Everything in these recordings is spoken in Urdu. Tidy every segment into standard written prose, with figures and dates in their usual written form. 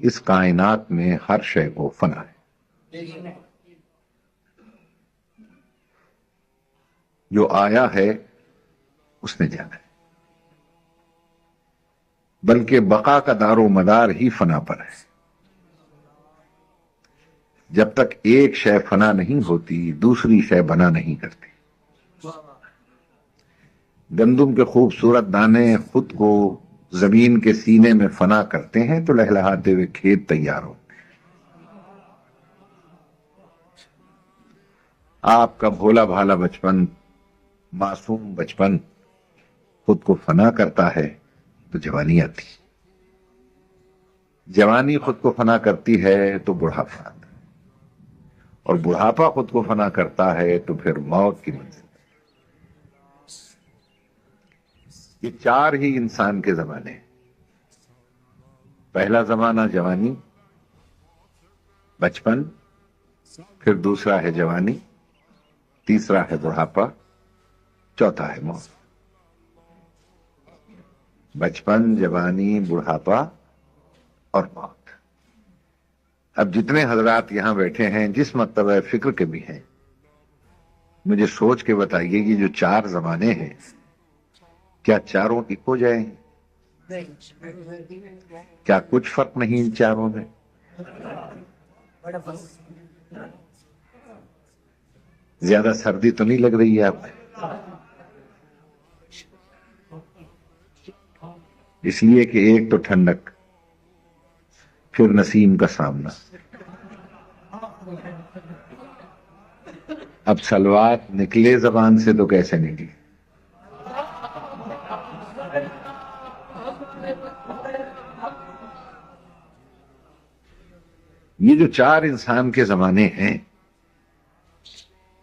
اس کائنات میں ہر شے کو فنا ہے. جو آیا ہے اس نے جانا ہے، بلکہ بقا کا دار و مدار ہی فنا پر ہے. جب تک ایک شے فنا نہیں ہوتی دوسری شے بنا نہیں کرتی. گندم کے خوبصورت دانے خود کو زمین کے سینے میں فنا کرتے ہیں تو لہلہاتے ہوئے کھیت تیار ہوتے ہیں. آپ کا بھولا بھالا بچپن، معصوم بچپن خود کو فنا کرتا ہے تو جوانی آتی. جوانی خود کو فنا کرتی ہے تو بڑھاپا آتا ہے، اور بڑھاپا خود کو فنا کرتا ہے تو پھر موت کی منزل. یہ چار ہی انسان کے زمانے ہیں. پہلا زمانہ جوانی، بچپن، پھر دوسرا ہے جوانی، تیسرا ہے بڑھاپا، چوتھا ہے موت. بچپن، جوانی، بڑھاپا اور موت. اب جتنے حضرات یہاں بیٹھے ہیں جس مرتبہ فکر کے بھی ہیں، مجھے سوچ کے بتائیے کہ جو چار زمانے ہیں کیا چاروں ایک ہو جائیں؟ کیا کچھ فرق نہیں ان چاروں میں؟ زیادہ سردی تو نہیں لگ رہی ہے آپ کو؟ اس لیے کہ ایک تو ٹھنڈک، پھر نسیم کا سامنا. اب سلوات نکلے زبان سے تو کیسے نکلے؟ یہ جو چار انسان کے زمانے ہیں،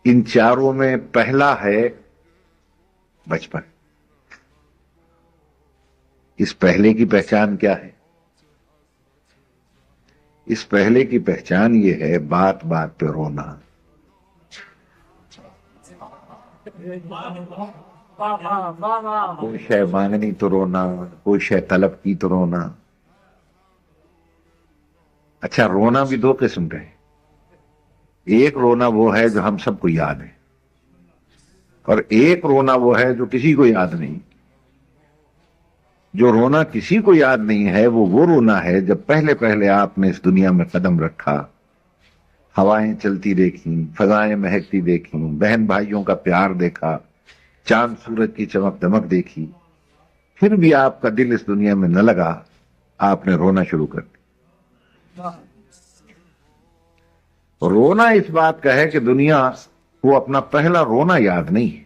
ان چاروں میں پہلا ہے بچپن. اس پہلے کی پہچان کیا ہے؟ اس پہلے کی پہچان یہ ہے بات بات پہ رونا. کوئی شے مانگنی تو رونا، کوئی شے طلب کی تو رونا. اچھا، رونا بھی دو قسم کا ہے. ایک رونا وہ ہے جو ہم سب کو یاد ہے، اور ایک رونا وہ ہے جو کسی کو یاد نہیں. جو رونا کسی کو یاد نہیں ہے وہ رونا ہے جب پہلے پہلے آپ نے اس دنیا میں قدم رکھا، ہوائیں چلتی دیکھیں، فضائیں مہکتی دیکھیں، بہن بھائیوں کا پیار دیکھا، چاند سورج کی چمک دمک دیکھی، پھر بھی آپ کا دل اس دنیا میں نہ لگا، آپ نے رونا شروع کر دیا. رونا اس بات کا ہے کہ دنیا کو اپنا پہلا رونا یاد نہیں ہے.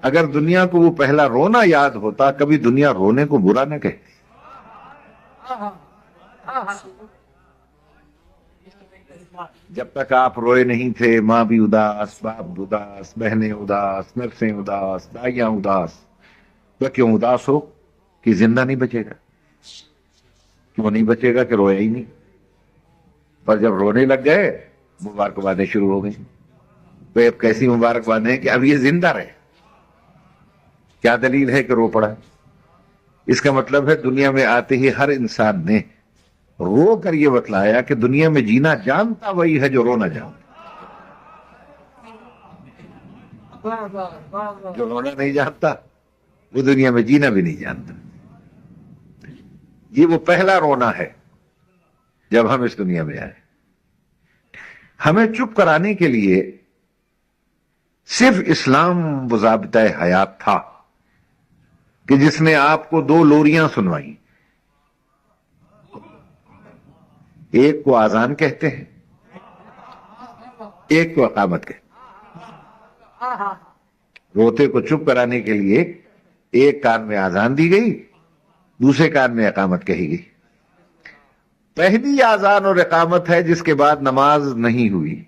اگر دنیا کو وہ پہلا رونا یاد ہوتا کبھی دنیا رونے کو برا نہ کہتی. جب تک آپ روئے نہیں تھے ماں بھی اداس، باپ اداس، بہنیں اداس، نرسیں اداس، دائیاں اداس. تو کیوں اداس ہو کہ زندہ نہیں بچے گا؟ کیوں نہیں بچے گا کہ رویا ہی نہیں. پر جب رونے لگ گئے مبارکبادیں شروع ہو گئی. تو اب کیسی مبارکبادیں کہ اب یہ زندہ رہے. کیا دلیل ہے کہ رو پڑا؟ اس کا مطلب ہے دنیا میں آتے ہی ہر انسان نے رو کر یہ بتلایا کہ دنیا میں جینا جانتا وہی ہے جو رونا جانتا. جو رونا نہیں جانتا وہ دنیا میں جینا بھی نہیں جانتا. یہ وہ پہلا رونا ہے جب ہم اس دنیا میں آئے. ہمیں چپ کرانے کے لیے صرف اسلام وہ ضابطہ حیات تھا کہ جس نے آپ کو دو لوریاں سنوائی. ایک کو اذان کہتے ہیں، ایک کو اقامت کہتے ہیں. روتے کو چپ کرانے کے لیے ایک کان میں اذان دی گئی، دوسرے کان میں اقامت کہی گئی. پہلی اذان اور اقامت ہے جس کے بعد نماز نہیں ہوئی.